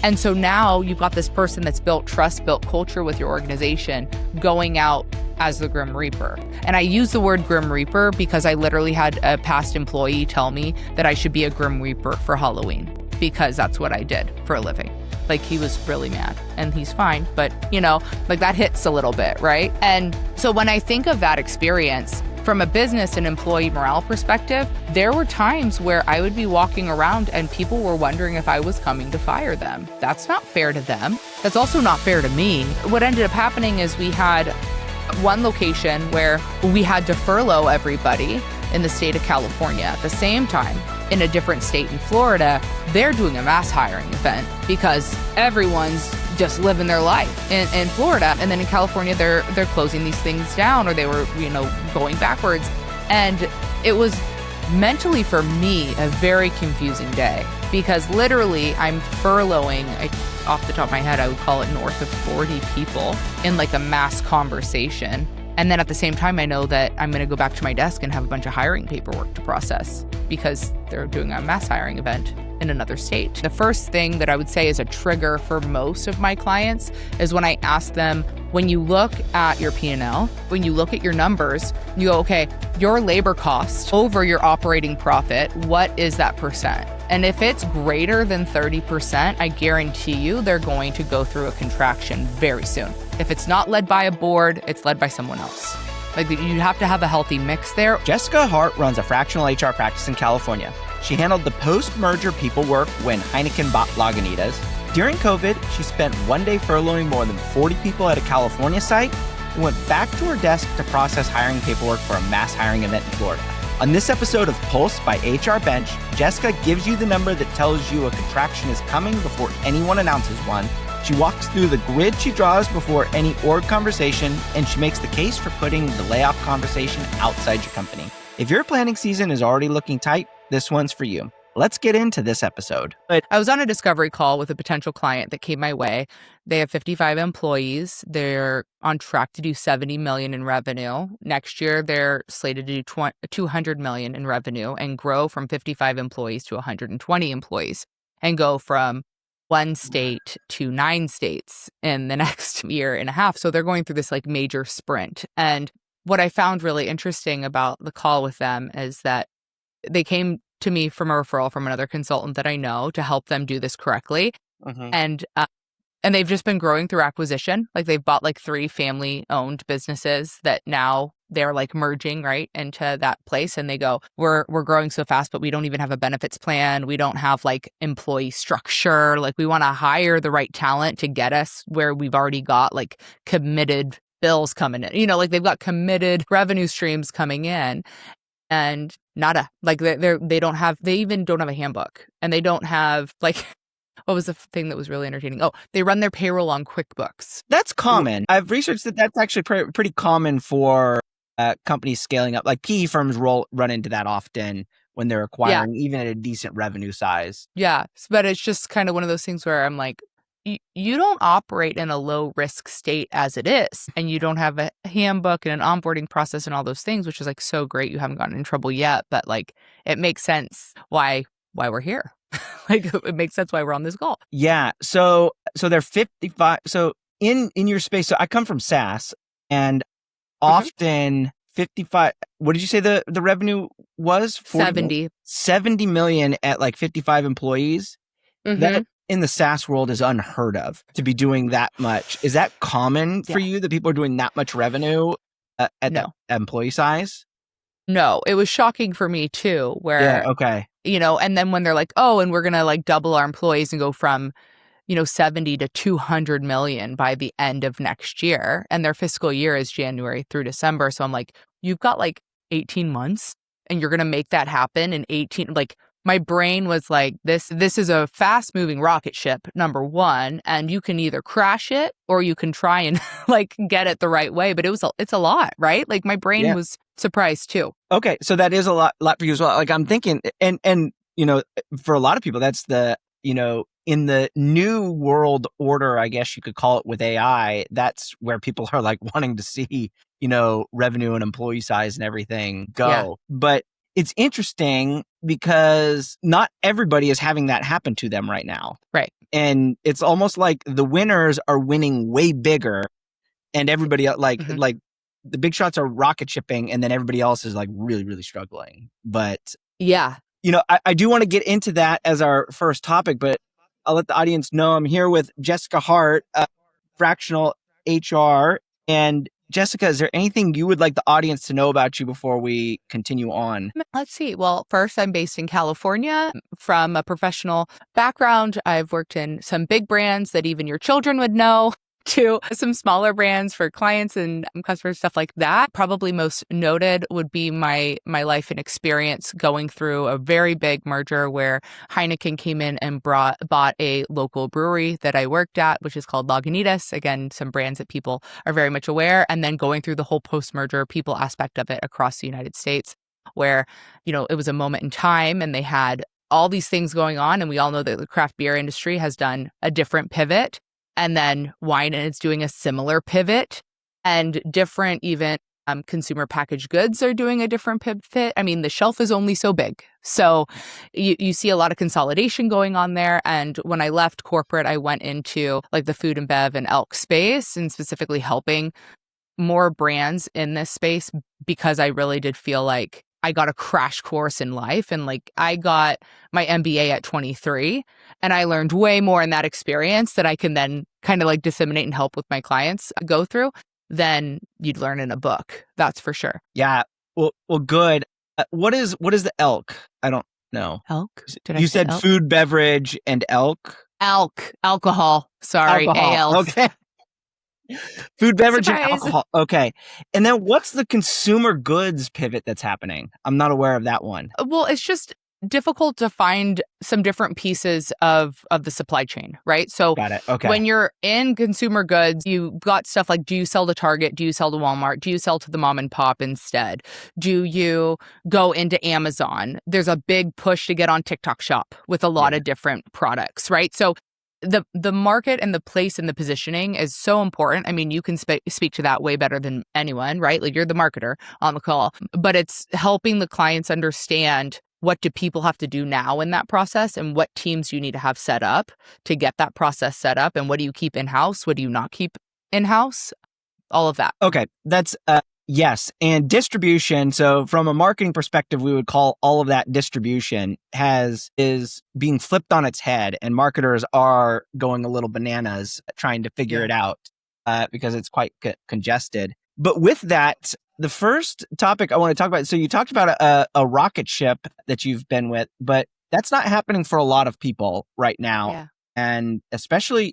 And so now you've got this person that's built trust, built culture with your organization, going out as the Grim Reaper. And I use the word Grim Reaper because I literally had a past employee tell me that I should be a Grim Reaper for Halloween because that's what I did for a living. Like, he was really mad, and he's fine, but like, that hits a little bit, right? And so when I think of that experience from a business and employee morale perspective, there were times where I would be walking around and people were wondering if I was coming to fire them. That's not fair to them. That's also not fair to me. What ended up happening is we had one location where we had to furlough everybody in the state of California. At the same time, in a different state in Florida, they're doing a mass hiring event because everyone's just living their life in Florida. And then in California, they're closing these things down, or they were, going backwards. And it was mentally for me a very confusing day because literally I'm furloughing, off the top of my head, I would call it north of 40 people in like a mass conversation. And then at the same time, I know that I'm going to go back to my desk and have a bunch of hiring paperwork to process because they're doing a mass hiring event in another state. The first thing that I would say is a trigger for most of my clients is when I ask them, when you look at your P&L, when you look at your numbers, you go, okay, your labor cost over your operating profit, what is that percent? And if it's greater than 30%, I guarantee you they're going to go through a contraction very soon. If it's not led by a board, it's led by someone else. Like, you have to have a healthy mix there. Jessica Hart runs a fractional HR practice in California. She handled the post-merger people work when Heineken bought Lagunitas. During COVID, she spent one day furloughing more than 40 people at a California site and went back to her desk to process hiring paperwork for a mass hiring event in Florida. On this episode of Pulse by HR Bench, Jessica gives you the number that tells you a contraction is coming before anyone announces one. She walks through the grid she draws before any org conversation, and she makes the case for putting the layoff conversation outside your company. If your planning season is already looking tight, this one's for you. Let's get into this episode. I was on a discovery call with a potential client that came my way. They have 55 employees. They're on track to do 70 million in revenue. Next year, they're slated to do 200 million in revenue and grow from 55 employees to 120 employees and go from 1 state to 9 states in the next year and a half. So they're going through this like major sprint. And what I found really interesting about the call with them is that they came to me from a referral from another consultant that I know to help them do this correctly. Mm-hmm. And they've just been growing through acquisition. Like, they've bought like 3 family-owned businesses that now they're like merging right into that place. And they go, we're growing so fast, but we don't even have a benefits plan. We don't have like employee structure. Like, we want to hire the right talent to get us where we've already got like committed bills coming in. Like, they've got committed revenue streams coming in. And nada, like they even don't have a handbook, and they don't have like, what was the thing that was really entertaining? Oh, they run their payroll on QuickBooks. That's common. I've researched that that's actually pretty common for companies scaling up. Like, PE firms run into that often when they're acquiring, even at a decent revenue size. Yeah, but it's just kind of one of those things where I'm like, you don't operate in a low risk state as it is, and you don't have a handbook and an onboarding process and all those things, which is like so great. You haven't gotten in trouble yet, but like, it makes sense why we're here. Like, it makes sense why we're on this call. Yeah. So they're 55. So in your space, so I come from SaaS, and often 55. What did you say the revenue was? 70 million at like 55 employees. Mm-hmm. That in the SaaS world is unheard of, to be doing that much. Is that common for you, that people are doing that much revenue at the employee size? No, it was shocking for me too, where, and then when they're like, oh, and we're going to like double our employees and go from, 70 to 200 million by the end of next year. And their fiscal year is January through December. So I'm like, you've got like 18 months and you're going to make that happen in 18, like, my brain was like, this is a fast moving rocket ship, number one, and you can either crash it or you can try and like get it the right way. But it's a lot, right? Like, my brain was surprised too. Okay. So that is a lot for you as well. Like, I'm thinking, and for a lot of people, that's the, in the new world order, I guess you could call it, with AI, that's where people are like wanting to see, revenue and employee size and everything go. Yeah. But it's interesting because not everybody is having that happen to them right now. Right. And it's almost like the winners are winning way bigger and everybody like the big shots are rocket shipping and then everybody else is like really, really struggling. But yeah, I do want to get into that as our first topic, but I'll let the audience know I'm here with Jessica Hart, fractional HR. And Jessica, is there anything you would like the audience to know about you before we continue on? Let's see. Well, first, I'm based in California. From a professional background, I've worked in some big brands that even your children would know, to some smaller brands for clients and customers, stuff like that. Probably most noted would be my life and experience going through a very big merger where Heineken came in and bought a local brewery that I worked at, which is called Lagunitas. Again, some brands that people are very much aware, and then going through the whole post-merger people aspect of it across the United States, where, it was a moment in time and they had all these things going on. And we all know that the craft beer industry has done a different pivot. And then wine is doing a similar pivot, and different even consumer packaged goods are doing a different pivot. I mean, the shelf is only so big. So you see a lot of consolidation going on there. And when I left corporate, I went into like the food and bev and elk space, and specifically helping more brands in this space, because I really did feel like I got a crash course in life. And like, I got my MBA at 23 and I learned way more in that experience that I can then kind of like disseminate and help with my clients go through than you'd learn in a book. That's for sure. Yeah. Well, good. What is the elk? I don't know. Elk? You said elk? Food, beverage, and elk? Elk. Alcohol. Sorry. Alcohol. AL. Okay. Food, beverage, Surprise. and alcohol. Okay. And then what's the consumer goods pivot that's happening? I'm not aware of that one. Well, it's just difficult to find some different pieces of the supply chain, right? So got it. Okay. When you're in consumer goods, you got stuff like, do you sell to Target? Do you sell to Walmart? Do you sell to the mom and pop instead? Do you go into Amazon? There's a big push to get on TikTok Shop with a lot of different products, right? So the market and the place and the positioning is so important. I mean, you can speak to that way better than anyone, right? Like, you're the marketer on the call, but it's helping the clients understand what do people have to do now in that process, and what teams you need to have set up to get that process set up, and what do you keep in-house, what do you not keep in-house, all of that. Okay, that's yes. And distribution, so from a marketing perspective, we would call all of that distribution is being flipped on its head, and marketers are going a little bananas trying to figure it out because it's quite congested. But with that, the first topic I want to talk about, so you talked about a rocket ship that you've been with, but that's not happening for a lot of people right now. Yeah. And especially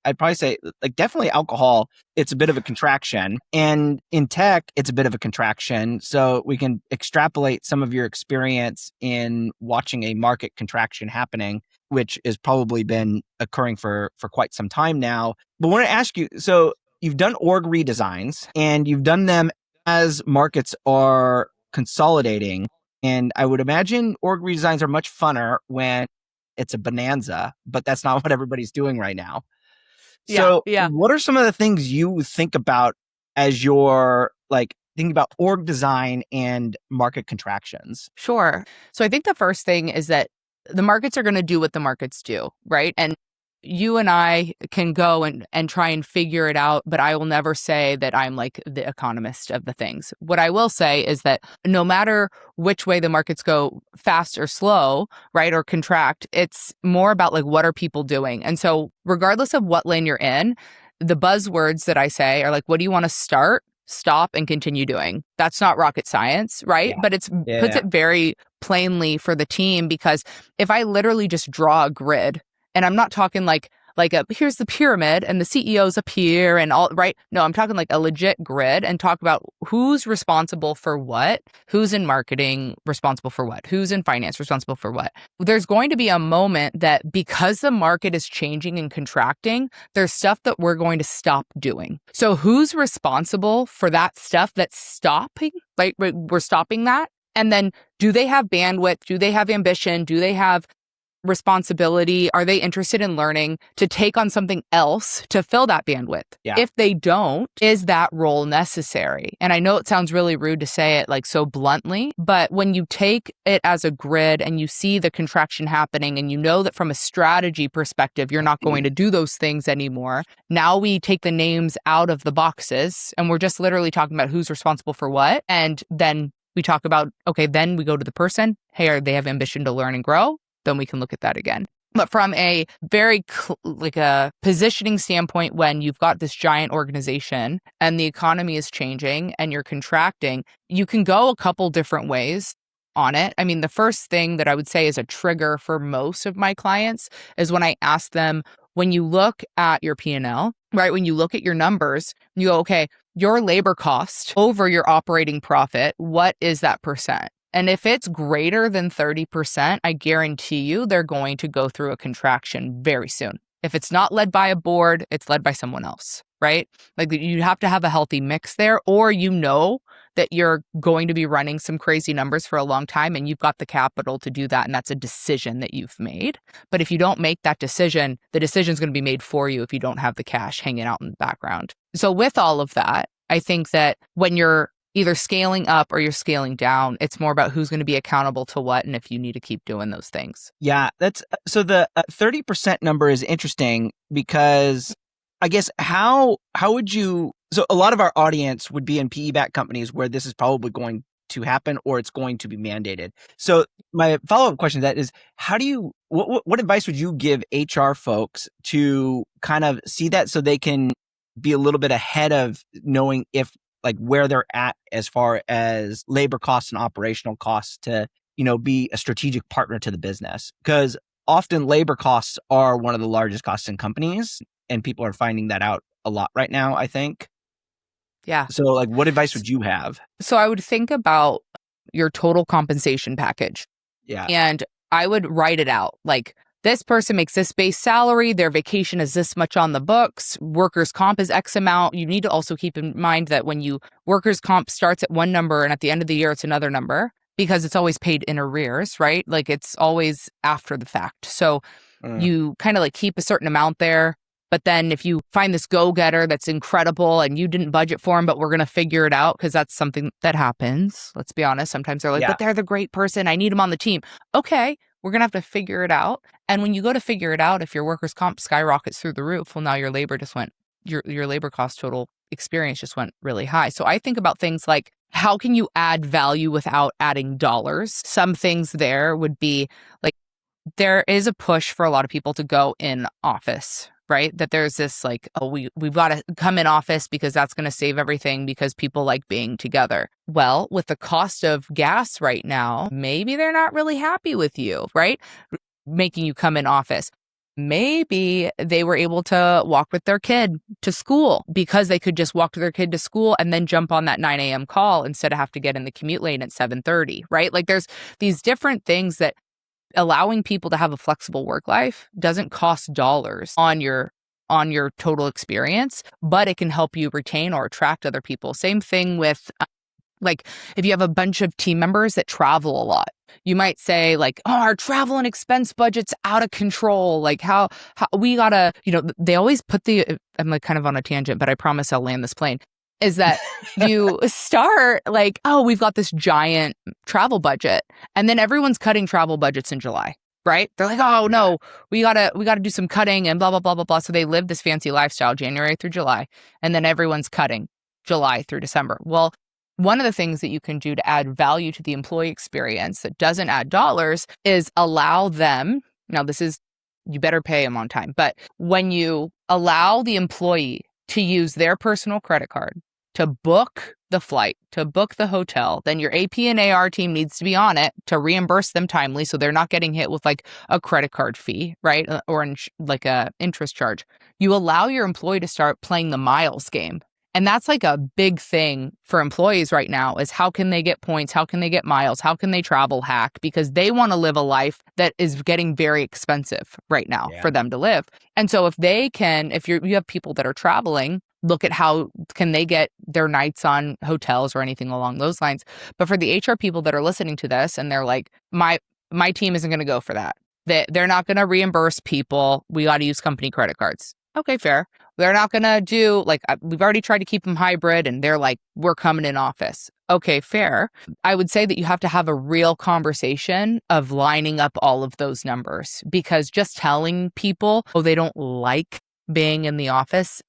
I'd probably say, like, definitely alcohol, it's a bit of a contraction. And in tech, it's a bit of a contraction. So we can extrapolate some of your experience in watching a market contraction happening, which has probably been occurring for quite some time now. But I want to ask you, so you've done org redesigns and you've done them as markets are consolidating. And I would imagine org redesigns are much funner when it's a bonanza, but that's not what everybody's doing right now. So what are some of the things you think about as you're like thinking about org design and market contractions? Sure. So I think the first thing is that the markets are going to do what the markets do, right? And you and I can go and try and figure it out, but I will never say that I'm like the economist of the things. What I will say is that no matter which way the markets go, fast or slow, right, or contract, it's more about like, what are people doing? And so regardless of what lane you're in, the buzzwords that I say are like, what do you want to start, stop, and continue doing? That's not rocket science, right? Yeah. But puts it very plainly for the team, because if I literally just draw a grid, and I'm not talking like here's the pyramid and the CEO's up here and all, right? No, I'm talking like a legit grid, and talk about who's responsible for what, who's in marketing responsible for what, who's in finance responsible for what. There's going to be a moment that because the market is changing and contracting, there's stuff that we're going to stop doing. So who's responsible for that stuff that's stopping? Like, we're stopping that. And then do they have bandwidth? Do they have ambition? Do they have responsibility? Are they interested in learning to take on something else to fill that bandwidth? Yeah. If they don't, is that role necessary? And I know it sounds really rude to say it like so bluntly, but when you take it as a grid and you see the contraction happening and you know that from a strategy perspective, you're not going to do those things anymore. Now we take the names out of the boxes and we're just literally talking about who's responsible for what. And then we talk about, okay, then we go to the person. Hey, they have ambition to learn and grow? Then we can look at that again. But from a very like a positioning standpoint, when you've got this giant organization and the economy is changing and you're contracting, you can go a couple different ways on it. I mean, the first thing that I would say is a trigger for most of my clients is when I ask them, when you look at your P&L, right, when you look at your numbers, you go, okay, your labor cost over your operating profit, what is that percent? And if it's greater than 30%, I guarantee you they're going to go through a contraction very soon. If it's not led by a board, it's led by someone else, right? Like you have to have a healthy mix there, or you know that you're going to be running some crazy numbers for a long time and you've got the capital to do that. And that's a decision that you've made. But if you don't make that decision, the decision is going to be made for you if you don't have the cash hanging out in the background. So with all of that, I think that when you're either scaling up or you're scaling down, it's more about who's going to be accountable to what and if you need to keep doing those things. Yeah, that's so the 30% number is interesting because I guess how would you, so a lot of our audience would be in PE-backed companies where this is probably going to happen or it's going to be mandated. So my follow-up question to that is, how do you, what advice would you give HR folks to kind of see that so they can be a little bit ahead of knowing if like where they're at as far as labor costs and operational costs to, be a strategic partner to the business? Because often labor costs are one of the largest costs in companies and people are finding that out a lot right now, I think. Yeah. So like what advice would you have? So I would think about your total compensation package. Yeah. And I would write it out. Like, this person makes this base salary, their vacation is this much on the books, workers' comp is X amount. You need to also keep in mind that when workers' comp starts at one number and at the end of the year it's another number because it's always paid in arrears, right? Like it's always after the fact. So you kind of like keep a certain amount there. But then if you find this go-getter that's incredible and you didn't budget for them, but we're going to figure it out because that's something that happens. Let's be honest. Sometimes they're like, but they're the great person. I need them on the team. Okay, we're going to have to figure it out. And when you go to figure it out, if your workers' comp skyrockets through the roof, well, now your labor just went, your labor cost total experience just went really high. So I think about things like, how can you add value without adding dollars? Some things there would be like, there is a push for a lot of people to go in office, right? That there's this like, oh, we've got to come in office because that's going to save everything because people like being together. Well, with the cost of gas right now, maybe they're not really happy with you, right? Making you come in office. Maybe they were able to walk with their kid to school because they could just walk their kid to school and then jump on that 9 a.m. call instead of have to get in the commute lane at 7:30, right? Like there's these different things that allowing people to have a flexible work life doesn't cost dollars on your total experience, but it can help you retain or attract other people. Same thing with like if you have a bunch of team members that travel a lot, you might say like, oh, our travel and expense budget's out of control. Like how we gotta, they always put I'm like kind of on a tangent, but I promise I'll land this plane. Is that you start like, oh, we've got this giant travel budget. And then everyone's cutting travel budgets in July, right? They're like, oh no, we gotta do some cutting and blah, blah, blah, blah, blah. So they live this fancy lifestyle January through July. And then everyone's cutting July through December. Well, one of the things that you can do to add value to the employee experience that doesn't add dollars is allow them, now this is, you better pay them on time, but when you allow the employee to use their personal credit card to book the flight, to book the hotel, then your AP and AR team needs to be on it to reimburse them timely so they're not getting hit with like a credit card fee, right? Or like a interest charge. You allow your employee to start playing the miles game. And that's like a big thing for employees right now is how can they get points? How can they get miles? How can they travel hack? Because they want to live a life that is getting very expensive right now for them to live. And so if they can, if you have people that are traveling, look at how can they get their nights on hotels or anything along those lines. But for the HR people that are listening to this and they're like, my team isn't going to go for that. They're not going to reimburse people. We got to use company credit cards. Okay, fair. They're not going to do like, we've already tried to keep them hybrid and they're like, we're coming in office. Okay, fair. I would say that you have to have a real conversation of lining up all of those numbers, because just telling people, oh, they don't like being in the office,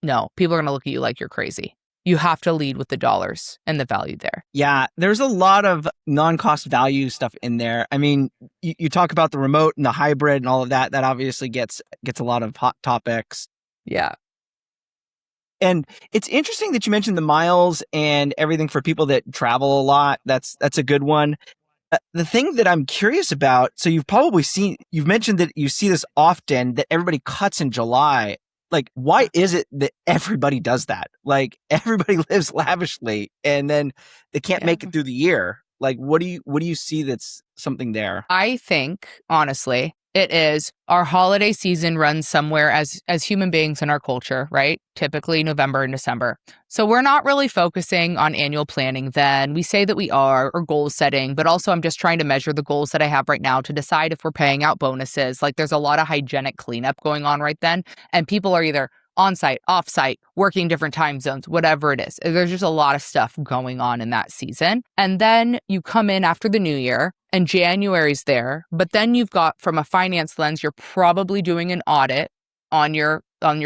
no, people are going to look at you like you're crazy. You have to lead with the dollars and the value there. Yeah, there's a lot of non-cost value stuff in there. I mean, you talk about the remote and the hybrid and all of that. That obviously gets a lot of hot topics. Yeah. And it's interesting that you mentioned the miles and everything for people that travel a lot. That's a good one. The thing that I'm curious about, so you've mentioned that you see this often, that everybody cuts in July. Like, why is it that everybody does that? Like, everybody lives lavishly and then they can't make it through the year. Like, what do you see that's something there? I think, honestly, it is our holiday season runs somewhere as human beings in our culture, right? Typically November and December. So we're not really focusing on annual planning then. We say that we are, or goal setting, but also I'm just trying to measure the goals that I have right now to decide if we're paying out bonuses. Like, there's a lot of hygienic cleanup going on right then. And people are either on-site, off-site, working different time zones, whatever it is. There's just a lot of stuff going on in that season. And then you come in after the new year and January's there, but then you've got, from a finance lens, you're probably doing an audit on your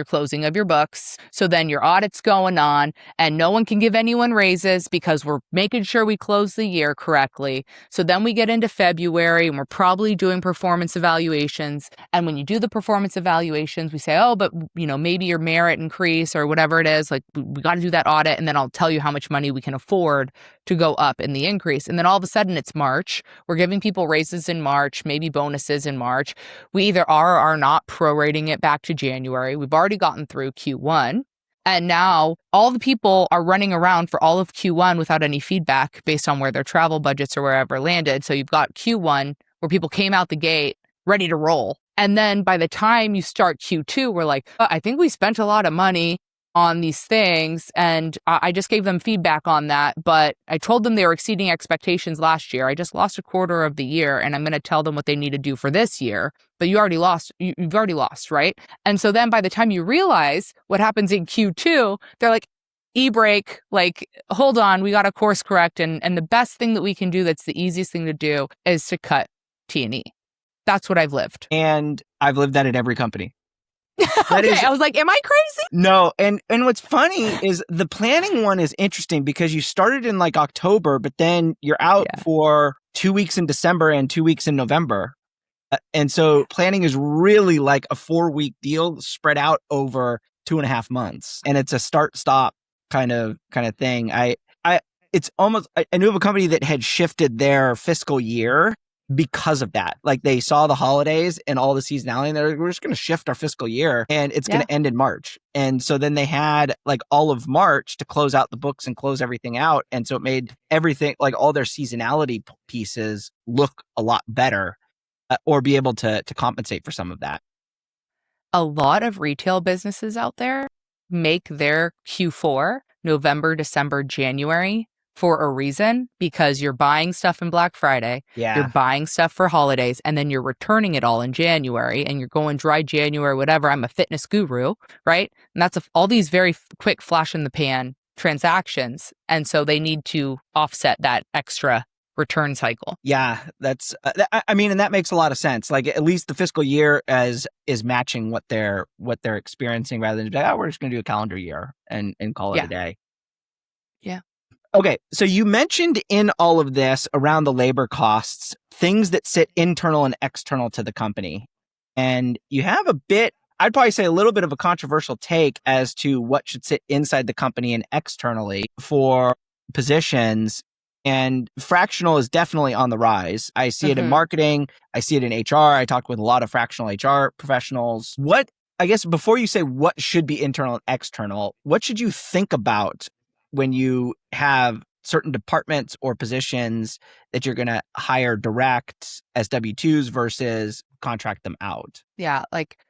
closing of your books. So then your audit's going on and no one can give anyone raises because we're making sure we close the year correctly. So then we get into February and we're probably doing performance evaluations. And when you do the performance evaluations, we say, oh, but maybe your merit increase or whatever it is, like we got to do that audit. And then I'll tell you how much money we can afford to go up in the increase. And then all of a sudden it's March. We're giving people raises in March, maybe bonuses in March. We either are or are not prorating it back to January. We've already gotten through Q1. And now all the people are running around for all of Q1 without any feedback based on where their travel budgets or wherever landed. So you've got Q1 where people came out the gate ready to roll. And then by the time you start Q2, we're like, I think we spent a lot of money on these things. And I just gave them feedback on that. But I told them they were exceeding expectations last year. I just lost a quarter of the year and I'm going to tell them what they need to do for this year. But you already lost. You've already lost, right? And so then by the time you realize what happens in Q2, they're like, e-break, like, hold on, we got to course correct. And the best thing that we can do, that's the easiest thing to do, is to cut T&E. That's what I've lived. And I've lived that at every company. Okay, I was like, am I crazy? No. And what's funny is the planning one is interesting because you started in like October, but then you're out for 2 weeks in December and 2 weeks in November. And so planning is really like a 4-week deal spread out over 2.5 months. And it's a start-stop kind of thing. It's almost, I knew of a company that had shifted their fiscal year because of that. Like, they saw the holidays and all the seasonality and they're like, we're just going to shift our fiscal year and it's going to end in March. And so then they had like all of March to close out the books and close everything out. And so it made everything, like all their seasonality pieces, look a lot better or be able to compensate for some of that. A lot of retail businesses out there make their Q4 November, December, January for a reason, because you're buying stuff in Black Friday, you're buying stuff for holidays, and then you're returning it all in January, and you're going dry January, whatever. I'm a fitness guru, right? And that's all these very quick flash in the pan transactions. And so they need to offset that extra return cycle. Yeah, that's, I mean, and that makes a lot of sense. Like, at least the fiscal year is matching what they're experiencing rather than, oh, we're just going to do a calendar year and call it a day. Yeah. Okay, so you mentioned in all of this around the labor costs, things that sit internal and external to the company. And you have a bit, I'd probably say a little bit of a controversial take as to what should sit inside the company and externally for positions. And fractional is definitely on the rise. I see it in marketing. I see it in HR. I talk with a lot of fractional HR professionals. I guess before you say what should be internal and external, what should you think about when you have certain departments or positions that you're going to hire direct as W-2s versus contract them out? Yeah.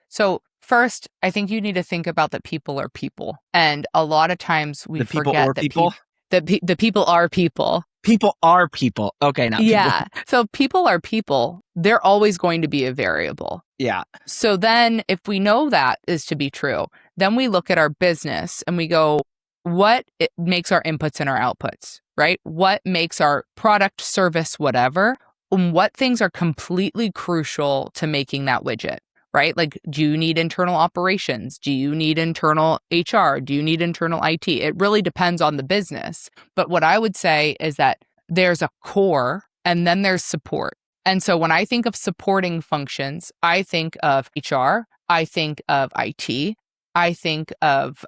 So first, I think you need to think about that people are people. And a lot of times we forget that the people are people. People are people. Okay, not people. Yeah. So people are people. They're always going to be a variable. Yeah. So then if we know that is to be true, then we look at our business and we go, what it makes our inputs and our outputs, right? What makes our product, service, whatever, and what things are completely crucial to making that widget, right? Like, do you need internal operations? Do you need internal HR? Do you need internal IT? It really depends on the business. But what I would say is that there's a core and then there's support. And so when I think of supporting functions, I think of HR, I think of IT, I think of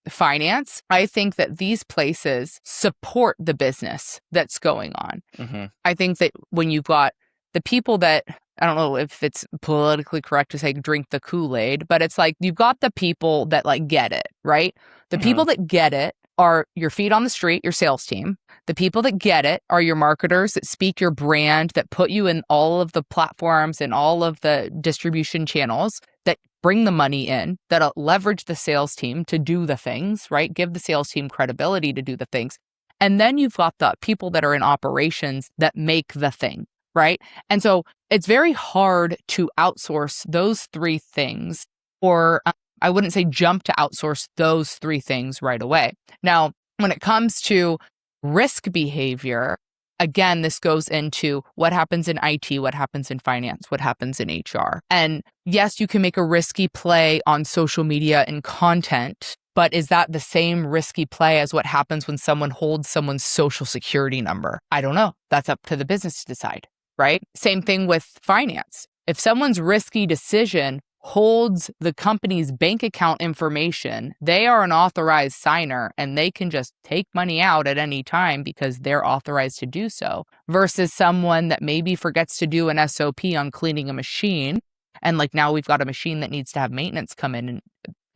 finance. I think that these places support the business that's going on. Mm-hmm. I think that when you've got the people that, I don't know if it's politically correct to say drink the Kool-Aid, but it's like you've got the people that like get it, right? The people that get it are your feet on the street, your sales team. The people that get it are your marketers that speak your brand, that put you in all of the platforms and all of the distribution channels, that bring the money in, that leverage the sales team to do the things, right? Give the sales team credibility to do the things. And then you've got the people that are in operations that make the thing, right? And so it's very hard to outsource those three things, or I wouldn't say jump to outsource those three things right away. Now, when it comes to risk behavior, again, this goes into what happens in IT, what happens in finance, what happens in HR. And yes, you can make a risky play on social media and content, but is that the same risky play as what happens when someone holds someone's social security number? I don't know. That's up to the business to decide, right? Same thing with finance. If someone's risky decision holds the company's bank account information, they are an authorized signer and they can just take money out at any time because they're authorized to do so, versus someone that maybe forgets to do an SOP on cleaning a machine. And like now we've got a machine that needs to have maintenance come in, and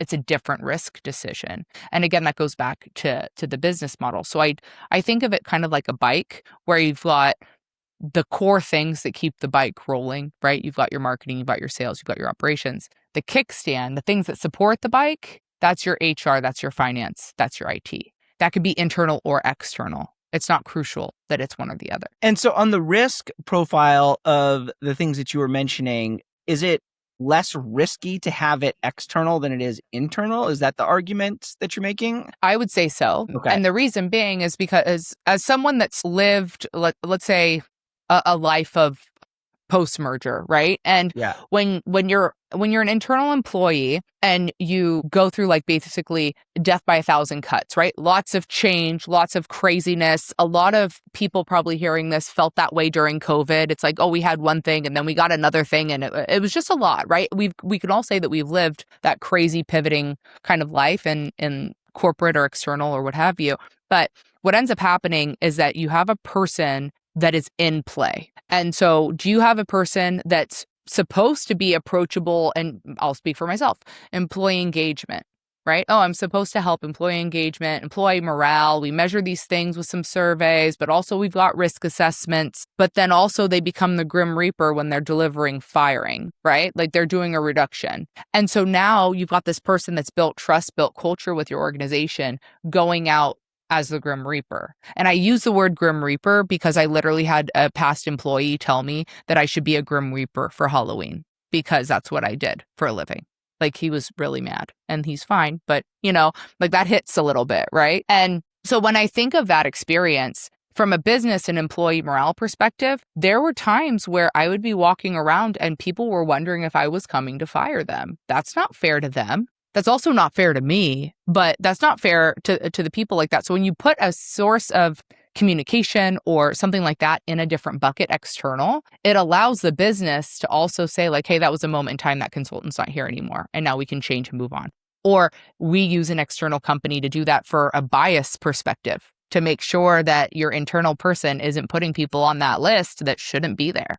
it's a different risk decision. And again, that goes back to the business model. So I think of it kind of like a bike where you've got the core things that keep the bike rolling, right? You've got your marketing, you've got your sales, you've got your operations. The kickstand, the things that support the bike, that's your HR, that's your finance, that's your IT. That could be internal or external. It's not crucial that it's one or the other. And so on the risk profile of the things that you were mentioning, is it less risky to have it external than it is internal? Is that the argument that you're making? I would say so. Okay. And the reason being is because as someone that's lived, let's say, a life of post-merger, right? And Yeah. when you're an internal employee and you go through like basically death by 1,000 cuts, right? Lots of change, lots of craziness. A lot of people probably hearing this felt that way during COVID. It's like, oh, we had one thing and then we got another thing, and it was just a lot, right? We can all say that we've lived that crazy pivoting kind of life in corporate or external or what have you. But what ends up happening is that you have a person that is in play. And so do you have a person that's supposed to be approachable? And I'll speak for myself, employee engagement, right? Oh, I'm supposed to help employee engagement, employee morale. We measure these things with some surveys, but also we've got risk assessments. But then also they become the Grim Reaper when they're delivering firing, right? Like they're doing a reduction. And so now you've got this person that's built trust, built culture with your organization, going out as the Grim Reaper. And I use the word Grim Reaper because I literally had a past employee tell me that I should be a Grim Reaper for Halloween because that's what I did for a living. Like he was really mad and he's fine, but like that hits a little bit, right? And so when I think of that experience from a business and employee morale perspective, there were times where I would be walking around and people were wondering if I was coming to fire them. That's not fair to them. That's also not fair to me, but that's not fair to the people like that. So when you put a source of communication or something like that in a different bucket external, it allows the business to also say like, hey, that was a moment in time, that consultant's not here anymore. And now we can change and move on. Or we use an external company to do that for a bias perspective, to make sure that your internal person isn't putting people on that list that shouldn't be there.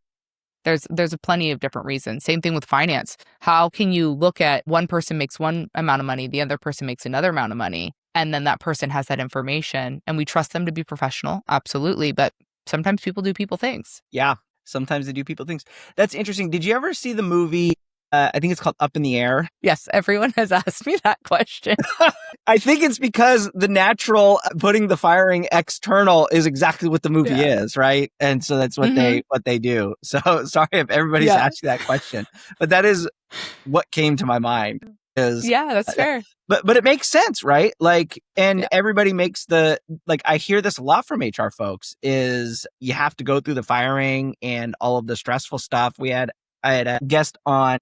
There's a plenty of different reasons. Same thing with finance. How can you look at one person makes one amount of money, the other person makes another amount of money, and then that person has that information and we trust them to be professional? Absolutely. But sometimes people do people things. Yeah. Sometimes they do people things. That's interesting. Did you ever see the movie I think it's called Up in the Air. Yes, everyone has asked me that question. I think it's because the natural putting the firing external is exactly what the movie is, right? And so that's what they do. So sorry if everybody's asked you that question, but that is what came to my mind. That's fair. But it makes sense, right? Like, and everybody makes I hear this a lot from HR folks is you have to go through the firing and all of the stressful stuff. I had a guest on,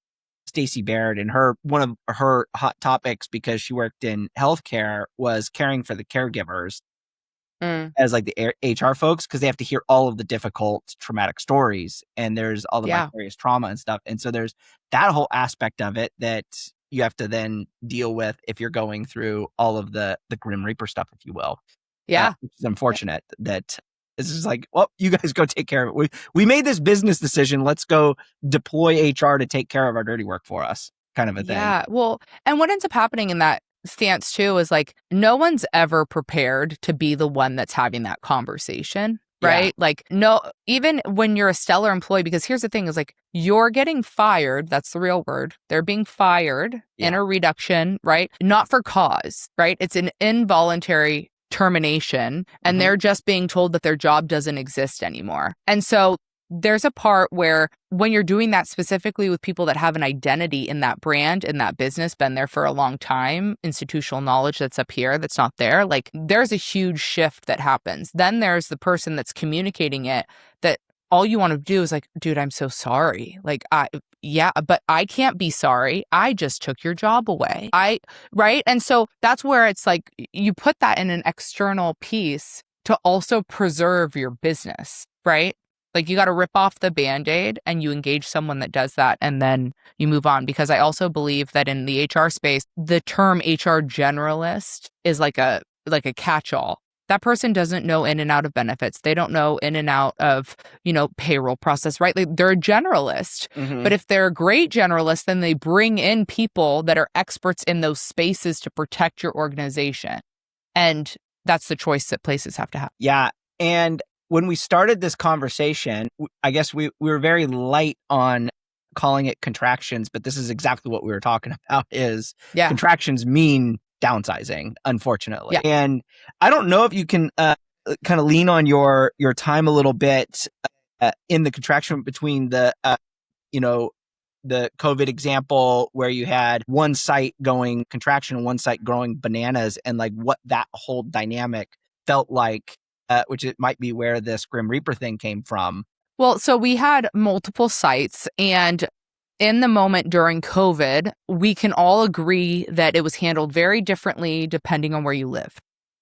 Stacey Baird, and one of her hot topics, because she worked in healthcare, was caring for the caregivers as like the HR folks, because they have to hear all of the difficult traumatic stories, and there's all the vicarious trauma and stuff. And so there's that whole aspect of it that you have to then deal with if you're going through all of the Grim Reaper stuff, if you will. Yeah. Which is unfortunate that it's just like, well, you guys go take care of it. We made this business decision. Let's go deploy HR to take care of our dirty work for us, kind of a thing. Yeah. Well, and what ends up happening in that stance too is like, no one's ever prepared to be the one that's having that conversation, right? Yeah. Like, no, even when you're a stellar employee, because here's the thing is like, you're getting fired. That's the real word. They're being fired in a reduction, right? Not for cause, right? It's an involuntary termination, and they're just being told that their job doesn't exist anymore. And so there's a part where when you're doing that specifically with people that have an identity in that brand, in that business, been there for a long time, institutional knowledge that's up here, that's not there, like there's a huge shift that happens. Then there's the person that's communicating it, that all you want to do is like, dude, I'm so sorry. Like, but I can't be sorry. I just took your job away. Right? And so that's where it's like, you put that in an external piece to also preserve your business, right? Like you got to rip off the Band-Aid and you engage someone that does that, and then you move on. Because I also believe that in the HR space, the term HR generalist is like a catch-all. That person doesn't know in and out of benefits. They don't know in and out of, payroll process, right? Like they're a generalist. But if they're a great generalist, then they bring in people that are experts in those spaces to protect your organization. And that's the choice that places have to have. Yeah. And when we started this conversation, I guess we were very light on calling it contractions, but this is exactly what we were talking about is contractions mean downsizing, unfortunately. Yeah. And I don't know if you can kind of lean on your time a little bit in the contraction between the COVID example where you had one site going contraction and one site growing bananas, and like what that whole dynamic felt like, which it might be where this Grim Reaper thing came from. Well, so we had multiple sites, and in the moment during COVID, we can all agree that it was handled very differently depending on where you live.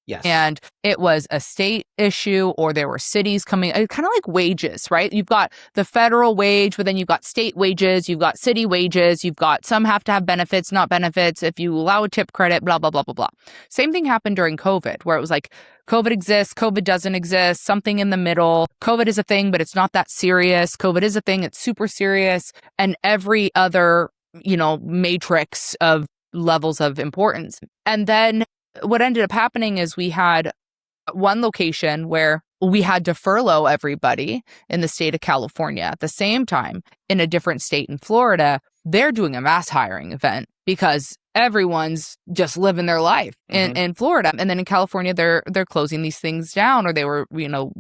Yes. And it was a state issue, or there were cities coming, kind of like wages, right? You've got the federal wage, but then you've got state wages, you've got city wages, you've got some have to have benefits, not benefits. If you allow a tip credit, blah, blah, blah, blah, blah. Same thing happened during COVID, where it was like, COVID exists, COVID doesn't exist, something in the middle. COVID is a thing, but it's not that serious. COVID is a thing, it's super serious. And every other, matrix of levels of importance. And then what ended up happening is we had one location where we had to furlough everybody in the state of California. At the same time, in a different state in Florida, they're doing a mass hiring event because everyone's just living their life in Florida. And then in California, they're closing these things down, or they were,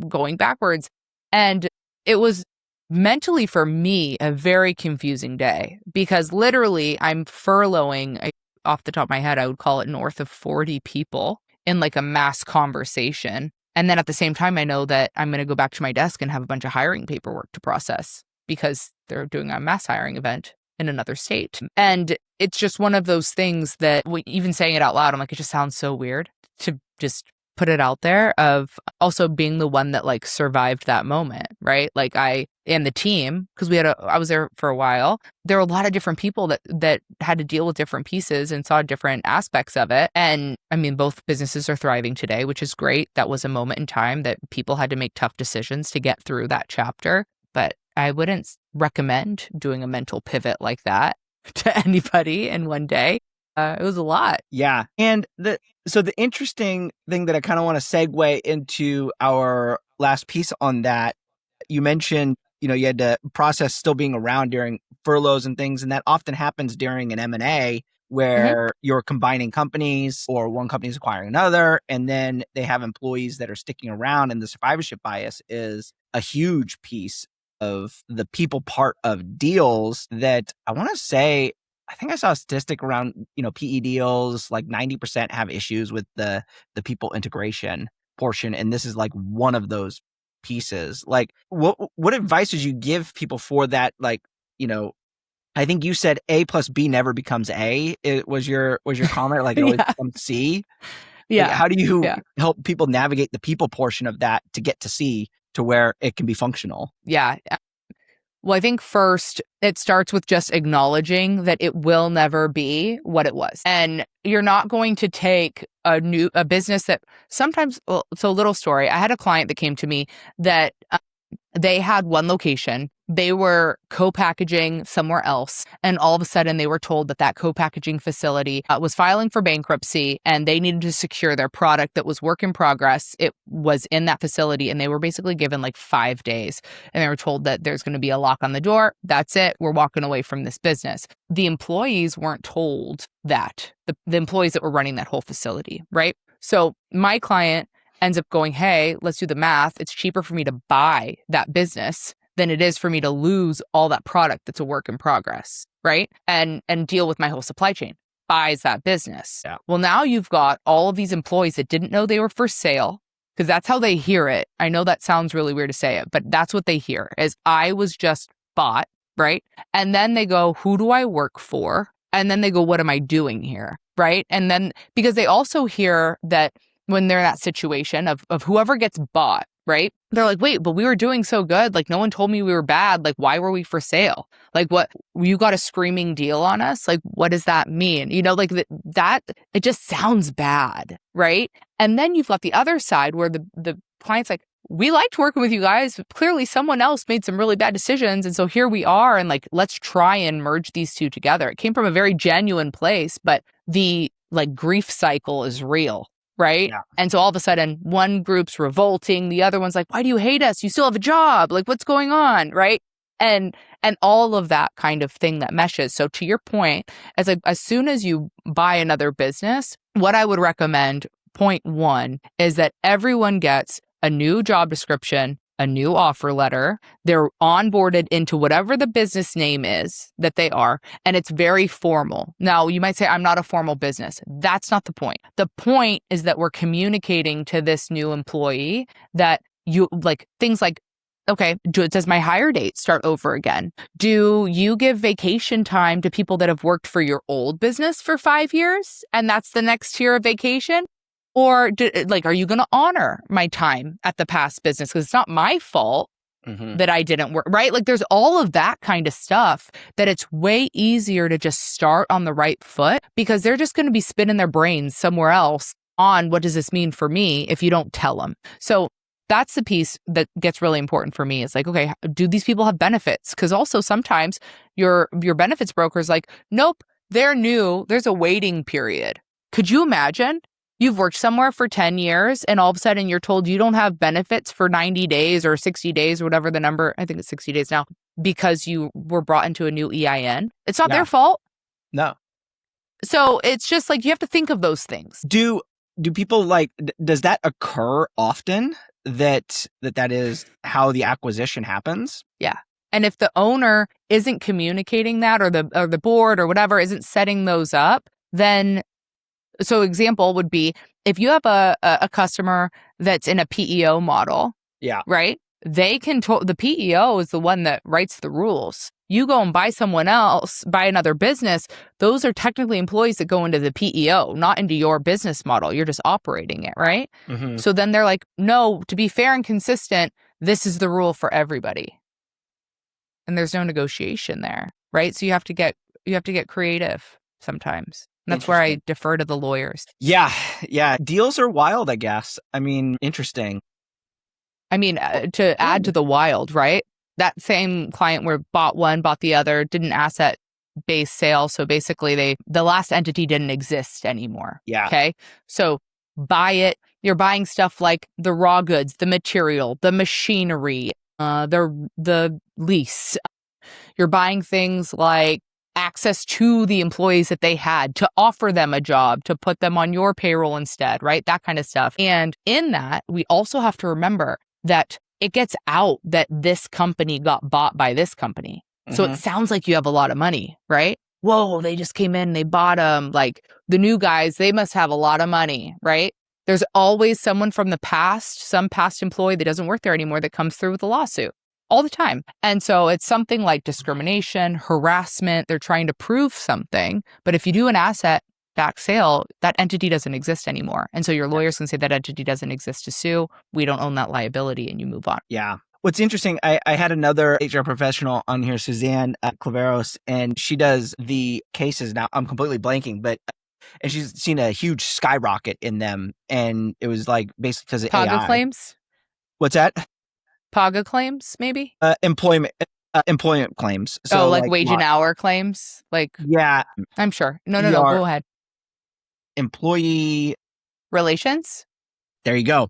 going backwards. And it was mentally for me a very confusing day, because literally I'm furloughing, off the top of my head, I would call it north of 40 people in like a mass conversation. And then at the same time, I know that I'm going to go back to my desk and have a bunch of hiring paperwork to process because they're doing a mass hiring event in another state. And it's just one of those things that even saying it out loud, I'm like, it just sounds so weird to just put it out there, of also being the one that like survived that moment, right? Like and the team, because I was there for a while. There were a lot of different people that had to deal with different pieces and saw different aspects of it. And I mean, both businesses are thriving today, which is great. That was a moment in time that people had to make tough decisions to get through that chapter. But I wouldn't recommend doing a mental pivot like that to anybody in one day. It was a lot. Yeah. And so the interesting thing that I kind of want to segue into our last piece on that, you mentioned you had to process still being around during furloughs and things. And that often happens during an M&A where you're combining companies or one company is acquiring another, and then they have employees that are sticking around, and the survivorship bias is a huge piece of the people part of deals that I want to say, I think I saw a statistic around, PE deals, like 90% have issues with the people integration portion. And this is like one of those pieces. Like what advice would you give people for that? Like, I think you said A plus B never becomes A. It was your comment. Like it always becomes C. Yeah. Like, how do you help people navigate the people portion of that to get to C to where it can be functional? Yeah. Well, I think first it starts with just acknowledging that it will never be what it was. And you're not going to take a business that sometimes, so little story. I had a client that came to me that they had one location. They were co-packaging somewhere else. And all of a sudden they were told that co-packaging facility was filing for bankruptcy and they needed to secure their product that was work in progress. It was in that facility and they were basically given like 5 days. And they were told that there's going to be a lock on the door. That's it. We're walking away from this business. The employees weren't told that. The employees that were running that whole facility, right? So my client ends up going, hey, let's do the math. It's cheaper for me to buy that business than it is for me to lose all that product that's a work in progress, right? And deal with my whole supply chain. Buys that business. Yeah. Well, now you've got all of these employees that didn't know they were for sale, because that's how they hear it. I know that sounds really weird to say it, but that's what they hear is I was just bought, right? And then they go, who do I work for? And then they go, what am I doing here, right? And then because they also hear that when they're in that situation of whoever gets bought, right? They're like, wait, but we were doing so good. Like, no one told me we were bad. Like, why were we for sale? Like, what, you got a screaming deal on us? Like, what does that mean? Like that, it just sounds bad, right? And then you've got the other side where the client's like, we liked working with you guys. Clearly someone else made some really bad decisions. And so here we are. And like, let's try and merge these two together. It came from a very genuine place, but the like grief cycle is real. Right. Yeah. And so all of a sudden one group's revolting. The other one's like, why do you hate us? You still have a job. Like, what's going on? Right. And all of that kind of thing that meshes. So to your point, as soon as you buy another business, what I would recommend, point one, is that everyone gets a new job description, a new offer letter. They're onboarded into whatever the business name is that they are, and it's very formal. Now, you might say, I'm not a formal business. That's not the point. The point is that we're communicating to this new employee that you like things like, okay, does my hire date start over again? Do you give vacation time to people that have worked for your old business for 5 years and that's the next tier of vacation? Or are you going to honor my time at the past business? Because it's not my fault that I didn't work, right? Like there's all of that kind of stuff that it's way easier to just start on the right foot because they're just going to be spinning their brains somewhere else on what does this mean for me if you don't tell them. So that's the piece that gets really important for me. It's like, okay, do these people have benefits? Because also sometimes your benefits broker is like, nope, they're new. There's a waiting period. Could you imagine? You've worked somewhere for 10 years and all of a sudden you're told you don't have benefits for 90 days or 60 days or whatever the number, I think it's 60 days now, because you were brought into a new EIN. It's not their fault. No. So it's just like, you have to think of those things. Do people does that occur often that is how the acquisition happens? Yeah. And if the owner isn't communicating that or the board or whatever isn't setting those up, then so example would be if you have a customer that's in a PEO model, right? They can, the PEO is the one that writes the rules. You go and buy another business, those are technically employees that go into the PEO, not into your business model. You're just operating it, right? Mm-hmm. So then they're like, no, to be fair and consistent, this is the rule for everybody. And there's no negotiation there, right? So you have to get creative sometimes. That's where I defer to the lawyers. Yeah. Deals are wild, I guess. I mean, interesting. I mean, to add to the wild, right? That same client bought the other, did an asset-based sale. So basically the last entity didn't exist anymore. Yeah. Okay. So buy it. You're buying stuff like the raw goods, the material, the machinery, the lease. You're buying things like access to the employees that they had, to offer them a job, to put them on your payroll instead, right? That kind of stuff. And in that, we also have to remember that it gets out that this company got bought by this company. So it sounds like you have a lot of money, right? Whoa, they just came in, they bought them. Like the new guys, they must have a lot of money, right? There's always someone from the past, some past employee that doesn't work there anymore that comes through with a lawsuit all the time. And so it's something like discrimination, harassment. They're trying to prove something. But if you do an asset-backed sale, that entity doesn't exist anymore. And so your lawyers can say that entity doesn't exist to sue. We don't own that liability, and you move on. Yeah. What's interesting, I had another HR professional on here, Suzanne Claveros, and she does the cases. Now, I'm completely blanking, and she's seen a huge skyrocket in them. And it was like basically because of PAGA AI. claims? What's that? PAGA claims, maybe? Employment claims. So like wage and hour claims? Like, yeah. I'm sure. No, go ahead. Employee relations? There you go.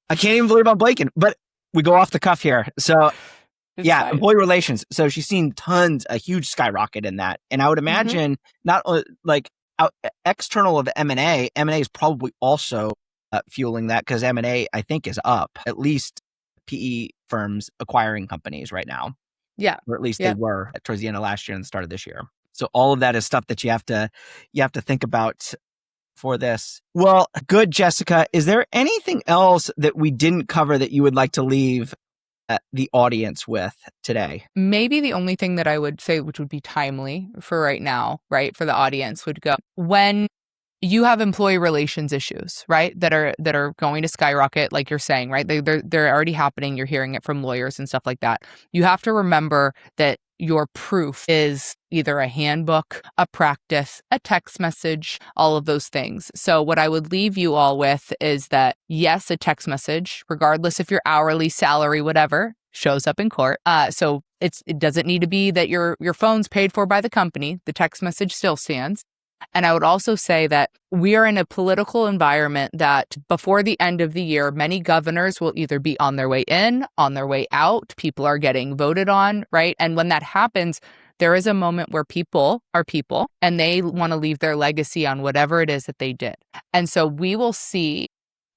I can't even believe I'm blanking, but we go off the cuff here. So yeah, employee relations. So she's seen a huge skyrocket in that. And I would imagine not like external of M&A is probably also fueling that, because M&A, I think, is up, at least PE firms acquiring companies right now. Yeah. Or at least they were towards the end of last year and the start of this year. So all of that is stuff that you have to think about for this. Well, good, Jessica. Is there anything else that we didn't cover that you would like to leave the audience with today? Maybe the only thing that I would say, which would be timely for right now, right, for the audience, would go when you have employee relations issues, right, that are going to skyrocket, like you're saying, right? They're already happening. You're hearing it from lawyers and stuff like that. You have to remember that your proof is either a handbook, a practice, a text message, all of those things. So what I would leave you all with is that, yes, a text message, regardless if your hourly salary, whatever, shows up in court. So it doesn't need to be that your phone's paid for by the company. The text message still stands. And I would also say that we are in a political environment that before the end of the year, many governors will either be on their way in, on their way out. People are getting voted on, right? And when that happens, there is a moment where people are people and they want to leave their legacy on whatever it is that they did. And so we will see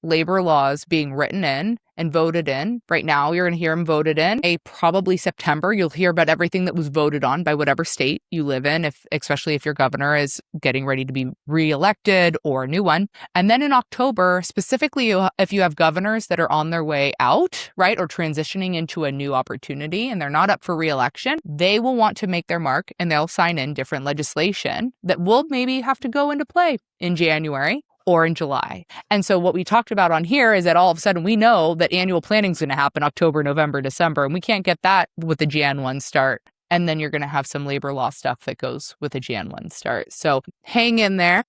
labor laws being written in and voted in. Right now, you're going to hear them voted in. Probably September, you'll hear about everything that was voted on by whatever state you live in, especially if your governor is getting ready to be reelected or a new one. And then in October, specifically, if you have governors that are on their way out, right, or transitioning into a new opportunity and they're not up for reelection, they will want to make their mark and they'll sign in different legislation that will maybe have to go into play in January or in July. And so what we talked about on here is that all of a sudden we know that annual planning is going to happen October, November, December, and we can't get that with the Jan 1 start. And then you're going to have some labor law stuff that goes with a Jan 1 start. So hang in there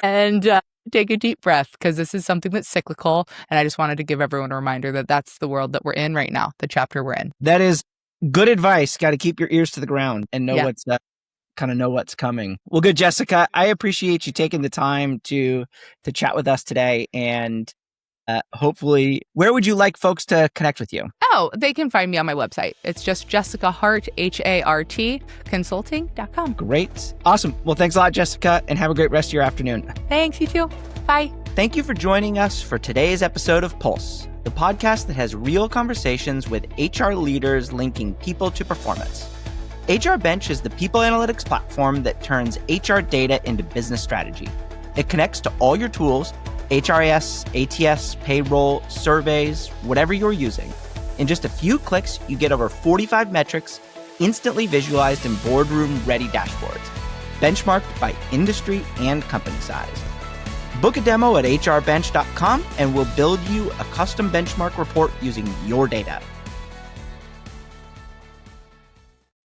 and take a deep breath, because this is something that's cyclical. And I just wanted to give everyone a reminder that that's the world that we're in right now, the chapter we're in. That is good advice. Got to keep your ears to the ground and know know what's coming. Well, good, Jessica. I appreciate you taking the time to chat with us today. And hopefully, where would you like folks to connect with you? Oh, they can find me on my website. It's just Jessica Hart, HART, consulting.com. Great. Awesome. Well, thanks a lot, Jessica, and have a great rest of your afternoon. Thanks, you too. Bye. Thank you for joining us for today's episode of Pulse, the podcast that has real conversations with HR leaders linking people to performance. HR Bench is the people analytics platform that turns HR data into business strategy. It connects to all your tools, HRIS, ATS, payroll, surveys, whatever you're using. In just a few clicks, you get over 45 metrics instantly visualized in boardroom-ready dashboards, benchmarked by industry and company size. Book a demo at hrbench.com and we'll build you a custom benchmark report using your data.